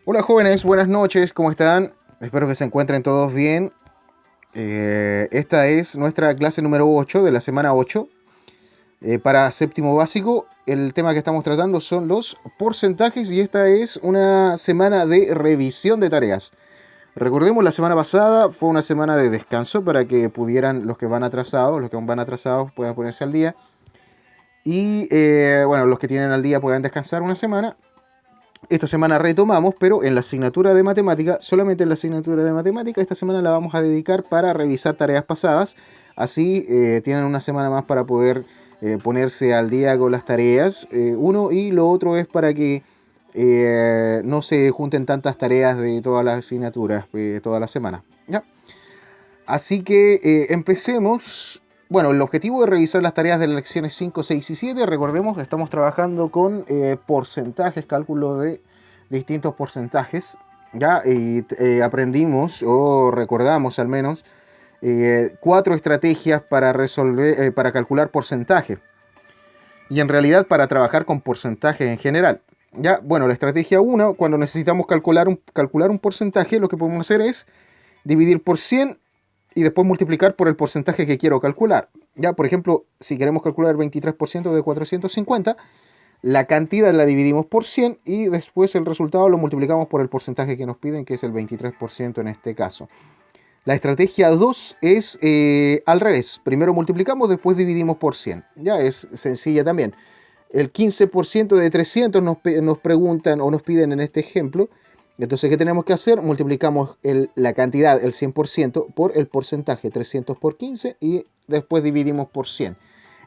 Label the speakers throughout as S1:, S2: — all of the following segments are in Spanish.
S1: Hola jóvenes, buenas noches, ¿cómo están? Espero que se encuentren todos bien. Esta es nuestra clase número 8 de la semana 8 para séptimo básico. El tema que estamos tratando son los porcentajes y esta es una semana de revisión de tareas. Recordemos, la semana pasada fue una semana de descanso para que pudieran los que van atrasados puedan ponerse al día. Y bueno, los que tienen al día puedan descansar una semana. Esta semana retomamos, pero en la asignatura de matemática, solamente en la asignatura de matemática, esta semana la vamos a dedicar para revisar tareas pasadas. Así tienen una semana más para poder ponerse al día con las tareas. Uno y lo otro es para que no se junten tantas tareas de todas las asignaturas toda la semana. ¿Ya? Así que empecemos. Bueno, el objetivo de revisar las tareas de las lecciones 5, 6 y 7, recordemos que estamos trabajando con porcentajes, cálculo de distintos porcentajes, ¿ya? Y aprendimos, o recordamos al menos, 4 estrategias para resolver, para calcular porcentaje. Y en realidad para trabajar con porcentajes en general. Ya, bueno, la estrategia 1, cuando necesitamos calcular un porcentaje, lo que podemos hacer es dividir por 100 y después multiplicar por el porcentaje que quiero calcular. Ya, por ejemplo, si queremos calcular el 23% de 450, la cantidad la dividimos por 100 y después el resultado lo multiplicamos por el porcentaje que nos piden, que es el 23% en este caso. La estrategia 2 es al revés. Primero multiplicamos, después dividimos por 100. Ya es sencilla también. El 15% de 300 nos preguntan o nos piden en este ejemplo. Entonces, ¿qué tenemos que hacer? Multiplicamos la cantidad, el 100%, por el porcentaje, 300 por 15, y después dividimos por 100.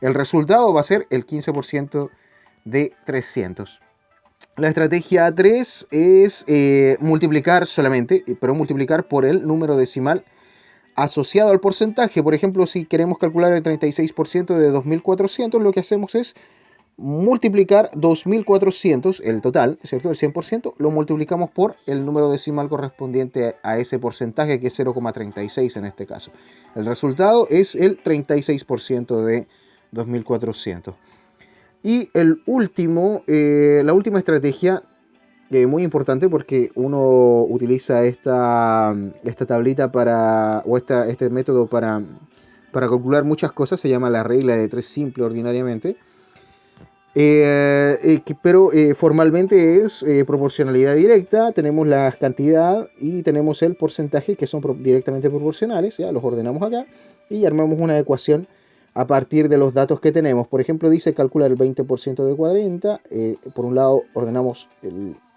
S1: El resultado va a ser el 15% de 300. La estrategia 3 es multiplicar solamente, pero multiplicar por el número decimal asociado al porcentaje. Por ejemplo, si queremos calcular el 36% de 2400, lo que hacemos es multiplicar 2400, el total, ¿cierto? El 100%, lo multiplicamos por el número decimal correspondiente a ese porcentaje, que es 0,36 en este caso. El resultado es el 36% de 2400. Y la última estrategia, muy importante porque uno utiliza esta tablita este método para calcular muchas cosas, se llama la regla de 3 simple ordinariamente. Pero formalmente es proporcionalidad directa. Tenemos la cantidad y tenemos el porcentaje, que son directamente proporcionales. Ya los ordenamos acá y armamos una ecuación a partir de los datos que tenemos. Por ejemplo, dice calcula el 20% de 40. Por un lado ordenamos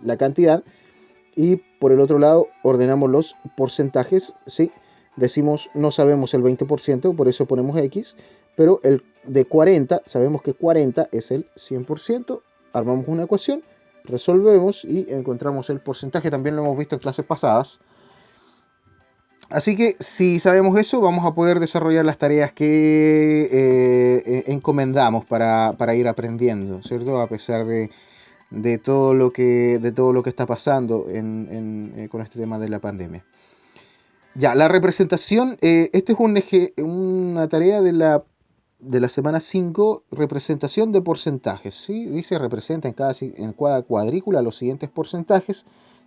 S1: la cantidad y por el otro lado ordenamos los porcentajes. ¿Sí? Decimos no sabemos el 20%, por eso ponemos X, pero el de 40, sabemos que 40 es el 100%, armamos una ecuación, resolvemos y encontramos el porcentaje. También lo hemos visto en clases pasadas. Así que si sabemos eso, vamos a poder desarrollar las tareas que encomendamos para ir aprendiendo, ¿cierto? A pesar de todo lo que está pasando con este tema de la pandemia. Ya, la representación, este es una tarea de la semana 5, representación de porcentajes, ¿sí? Dice representa en cada cuadrícula los siguientes porcentajes: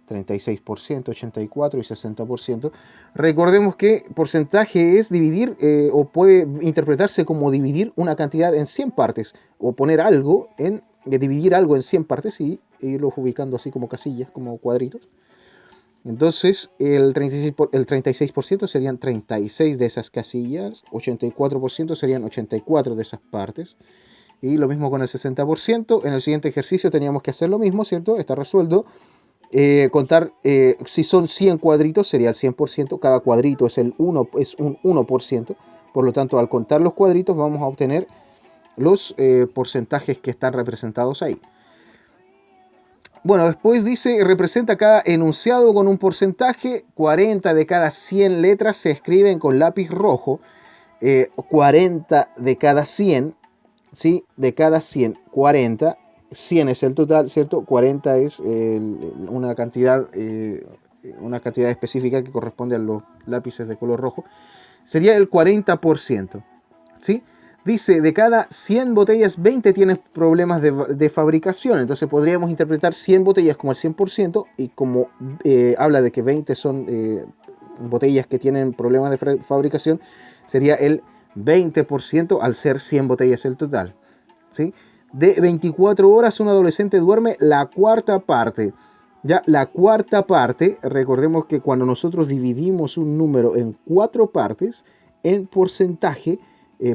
S1: 36%, 84% y 60%. Recordemos que porcentaje es dividir, o puede interpretarse como dividir una cantidad en 100 partes, o poner algo dividir algo en 100 partes y irlos ubicando así como casillas, como cuadritos. Entonces, el 36% serían 36 de esas casillas, 84% serían 84 de esas partes. Y lo mismo con el 60%. En el siguiente ejercicio teníamos que hacer lo mismo, ¿cierto? Está resuelto. Contar, si son 100 cuadritos, sería el 100%. Cada cuadrito es un 1%. Por lo tanto, al contar los cuadritos, vamos a obtener los porcentajes que están representados ahí. Bueno, después dice, representa cada enunciado con un porcentaje. 40 de cada 100 letras se escriben con lápiz rojo. 40 de cada 100, ¿sí? De cada 100, 40. 100 es el total, ¿cierto? 40 es una cantidad específica que corresponde a los lápices de color rojo. Sería el 40%, ¿sí? Dice, de cada 100 botellas, 20 tienen problemas de fabricación. Entonces podríamos interpretar 100 botellas como el 100% y como habla de que 20 son botellas que tienen problemas de fabricación, sería el 20% al ser 100 botellas el total. ¿Sí? De 24 horas un adolescente duerme la cuarta parte. Ya la cuarta parte, recordemos que cuando nosotros dividimos un número en 4 partes, en porcentaje,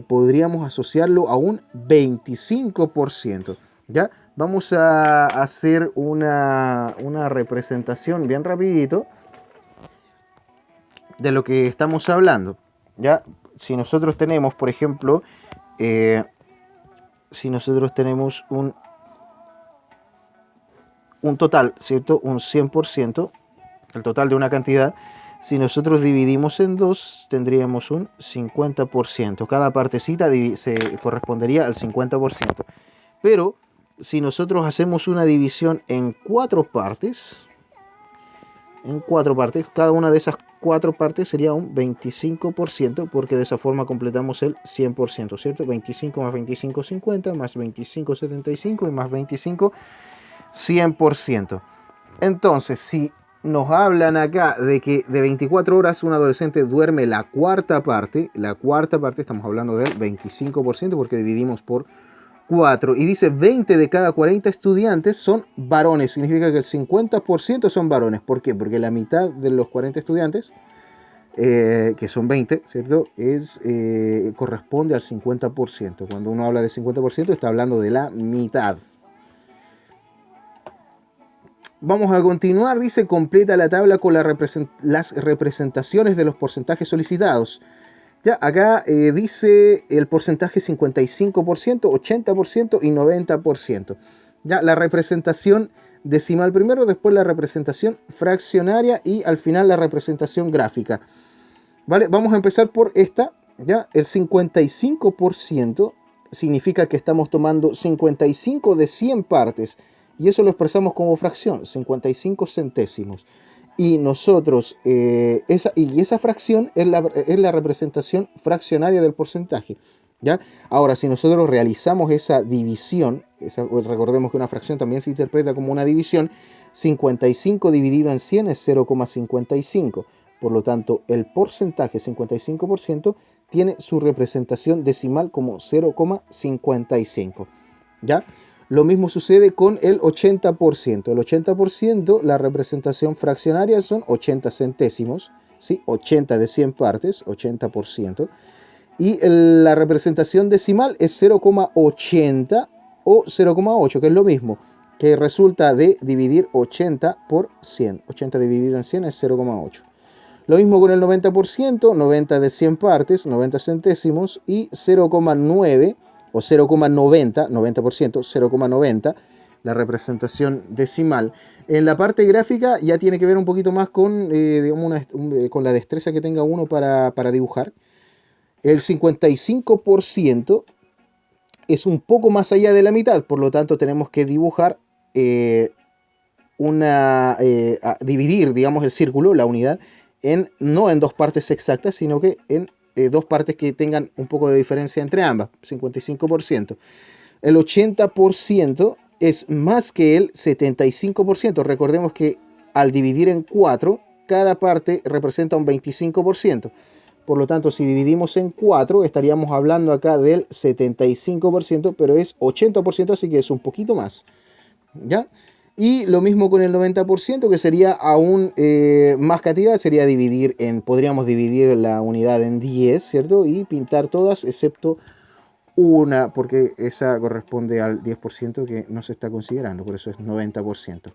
S1: podríamos asociarlo a un 25%. ¿Ya? Vamos a hacer una representación bien rapidito de lo que estamos hablando. ¿Ya? Si nosotros tenemos, por ejemplo, si nosotros tenemos un total, ¿cierto? Un 100%, el total de una cantidad. Si nosotros dividimos en 2, tendríamos un 50%. Cada partecita se correspondería al 50%. Pero si nosotros hacemos una división en 4 partes, cada una de esas 4 partes sería un 25%, porque de esa forma completamos el 100%, ¿cierto? 25 más 25, 50, más 25, 75 y más 25, 100%. Entonces, si nos hablan acá de que de 24 horas un adolescente duerme la cuarta parte, estamos hablando del 25% porque dividimos por 4, y dice 20 de cada 40 estudiantes son varones, significa que el 50% son varones. ¿Por qué? Porque la mitad de los 40 estudiantes, que son 20, ¿cierto? Corresponde al 50%. Cuando uno habla de 50% está hablando de la mitad. Vamos a continuar, dice, completa la tabla con las representaciones de los porcentajes solicitados. Ya, acá dice el porcentaje 55%, 80% y 90%. Ya, la representación decimal primero, después la representación fraccionaria y al final la representación gráfica. ¿Vale? Vamos a empezar por esta. Ya, el 55% significa que estamos tomando 55 de 100 partes. Y eso lo expresamos como fracción, 55 centésimos. Y nosotros, esa fracción es la representación fraccionaria del porcentaje. ¿Ya? Ahora, si nosotros realizamos esa división, recordemos que una fracción también se interpreta como una división, 55 dividido en 100 es 0,55. Por lo tanto, el porcentaje 55% tiene su representación decimal como 0,55. ¿Ya? Lo mismo sucede con el 80%. El 80%, la representación fraccionaria son 80 centésimos, ¿sí? 80 de 100 partes, 80%. Y la representación decimal es 0,80 o 0,8, que es lo mismo, que resulta de dividir 80 por 100. 80 dividido en 100 es 0,8. Lo mismo con el 90%, 90 de 100 partes, 90 centésimos, y 0,9 o 0,90, 90%, 0,90, la representación decimal. En la parte gráfica ya tiene que ver un poquito más con, digamos con la destreza que tenga uno para dibujar. El 55% es un poco más allá de la mitad, por lo tanto tenemos que dibujar dividir, digamos, el círculo, la unidad, no en 2 partes exactas, sino que en 2 partes que tengan un poco de diferencia entre ambas, 55%. El 80% es más que el 75%. Recordemos que al dividir en 4, cada parte representa un 25%. Por lo tanto, si dividimos en 4, estaríamos hablando acá del 75%, pero es 80%, así que es un poquito más. ¿Ya? Y lo mismo con el 90%, que sería aún más cantidad, sería podríamos dividir la unidad en 10, ¿cierto? Y pintar todas, excepto una, porque esa corresponde al 10% que no se está considerando, por eso es 90%.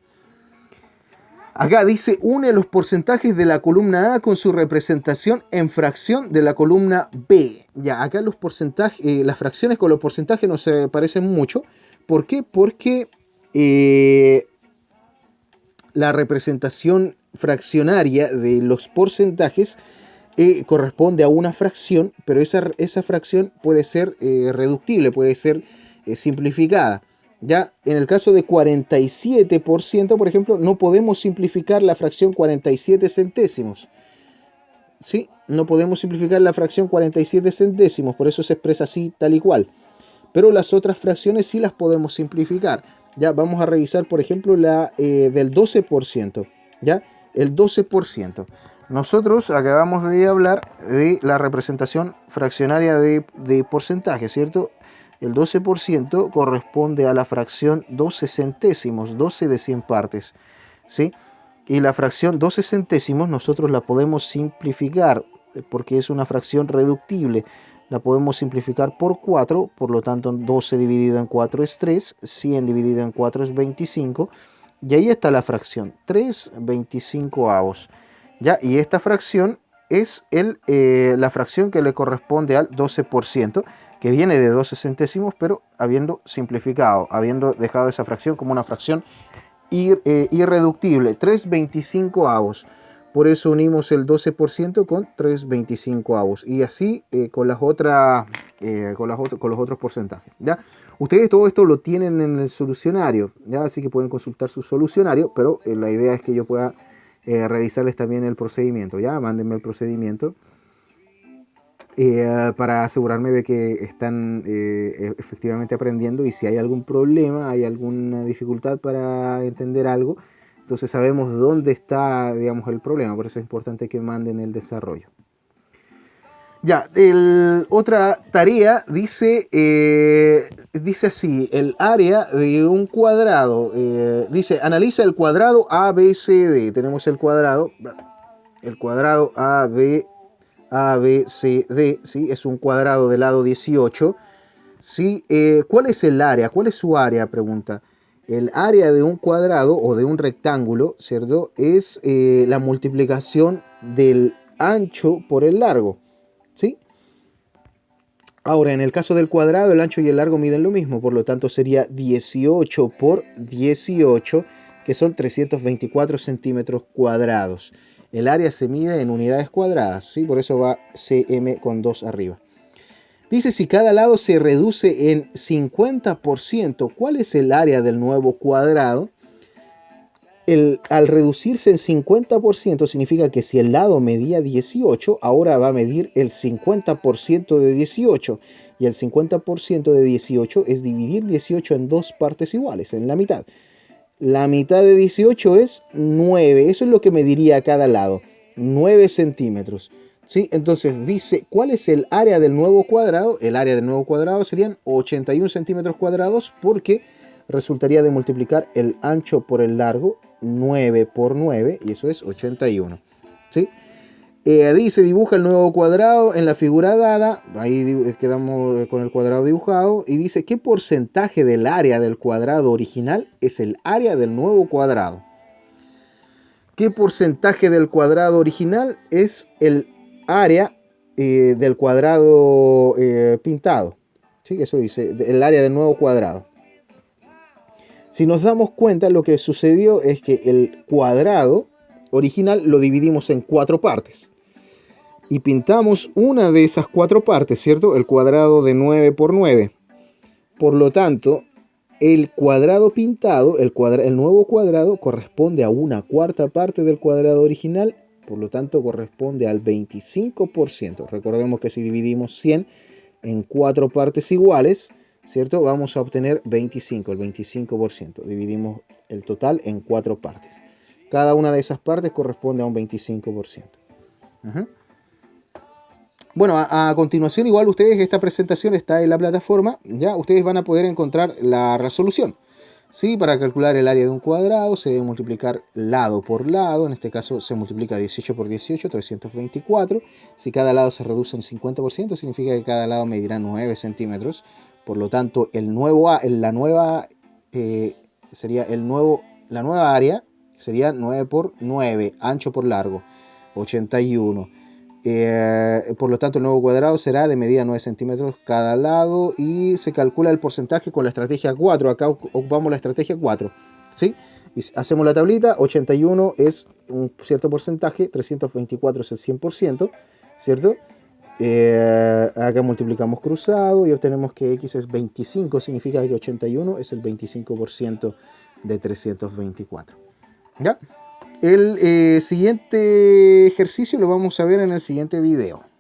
S1: Acá dice, une los porcentajes de la columna A con su representación en fracción de la columna B. Ya, acá los porcentajes, las fracciones con los porcentajes no se parecen mucho. ¿Por qué? Porque la representación fraccionaria de los porcentajes corresponde a una fracción, pero esa fracción puede ser reductible, puede ser simplificada. Ya en el caso de 47%, por ejemplo, no podemos simplificar la fracción 47 centésimos. ¿sí? No podemos simplificar la fracción 47 centésimos, por eso se expresa así, tal y cual. Pero las otras fracciones sí las podemos simplificar. Ya vamos a revisar, por ejemplo, la del 12%. ¿Ya? El 12%. Nosotros acabamos de hablar de la representación fraccionaria de porcentaje, ¿cierto? El 12% corresponde a la fracción 12 centésimos, 12 de 100 partes, ¿sí? Y la fracción 12 centésimos nosotros la podemos simplificar porque es una fracción reductible. La podemos simplificar por 4, por lo tanto 12 dividido en 4 es 3, 100 dividido en 4 es 25, y ahí está la fracción, 3/25avos. ¿Ya? Y esta fracción es la fracción que le corresponde al 12%, que viene de 12 centésimos, pero habiendo simplificado, habiendo dejado esa fracción como una fracción irreductible, 3/25avos. Por eso unimos el 12% con 3/25avos. Y así con los otros porcentajes. ¿Ya? Ustedes todo esto lo tienen en el solucionario, ¿ya? Así que pueden consultar su solucionario, pero la idea es que yo pueda revisarles también el procedimiento. ¿Ya? Mándenme el procedimiento. Para asegurarme de que están efectivamente aprendiendo, y si hay algún problema, hay alguna dificultad para entender algo, entonces sabemos dónde está, digamos, el problema. Por eso es importante que manden el desarrollo. Ya, otra tarea dice, dice así: el área de un cuadrado, dice, analiza el cuadrado ABCD. Tenemos el cuadrado ABCD, ¿sí? Es un cuadrado de lado 18, ¿sí? ¿Cuál es el área? ¿Cuál es su área? Pregunta. El área de un cuadrado o de un rectángulo, ¿cierto? Es la multiplicación del ancho por el largo, ¿sí? Ahora, en el caso del cuadrado, el ancho y el largo miden lo mismo, por lo tanto sería 18 por 18, que son 324 centímetros cuadrados. El área se mide en unidades cuadradas, ¿sí? Por eso va cm con 2 arriba. Dice, si cada lado se reduce en 50%, ¿cuál es el área del nuevo cuadrado? Al reducirse en 50% significa que si el lado medía 18, ahora va a medir el 50% de 18. Y el 50% de 18 es dividir 18 en dos partes iguales, en la mitad. La mitad de 18 es 9. Eso es lo que mediría cada lado. 9 centímetros. ¿Sí? Entonces dice, ¿cuál es el área del nuevo cuadrado? El área del nuevo cuadrado serían 81 centímetros cuadrados, porque resultaría de multiplicar el ancho por el largo, 9 por 9, y eso es 81. ¿Sí? Dice, dibuja el nuevo cuadrado en la figura dada. Ahí quedamos con el cuadrado dibujado. Y dice, ¿qué porcentaje del área del cuadrado original es el área del nuevo cuadrado? ¿Qué porcentaje del cuadrado original es el área del cuadrado pintado? ¿Sí? Eso dice, el área del nuevo cuadrado. Si nos damos cuenta, lo que sucedió es que el cuadrado original lo dividimos en 4 partes. Y pintamos una de esas 4 partes, ¿cierto? El cuadrado de 9 por 9. Por lo tanto, el cuadrado pintado, el nuevo cuadrado, corresponde a una cuarta parte del cuadrado original. Por lo tanto, corresponde al 25%. Recordemos que si dividimos 100 en 4 partes iguales, ¿cierto? Vamos a obtener 25, el 25%. Dividimos el total en 4 partes. Cada una de esas partes corresponde a un 25%. Bueno, a continuación, igual ustedes, esta presentación está en la plataforma, ya ustedes van a poder encontrar la resolución. ¿Sí? Para calcular el área de un cuadrado se debe multiplicar lado por lado. En este caso se multiplica 18 por 18, 324. Si cada lado se reduce en 50%, significa que cada lado medirá 9 centímetros. Por lo tanto, la nueva área sería 9 por 9, ancho por largo, 81. Por lo tanto, el nuevo cuadrado será de medida 9 centímetros cada lado, y se calcula el porcentaje con la estrategia 4. Acá ocupamos la estrategia 4, ¿sí? Y hacemos la tablita. 81 es un cierto porcentaje, 324 es el 100%, ¿cierto? Acá multiplicamos cruzado y obtenemos que x es 25, significa que 81 es el 25% de 324. ¿Ya? El siguiente ejercicio lo vamos a ver en el siguiente video.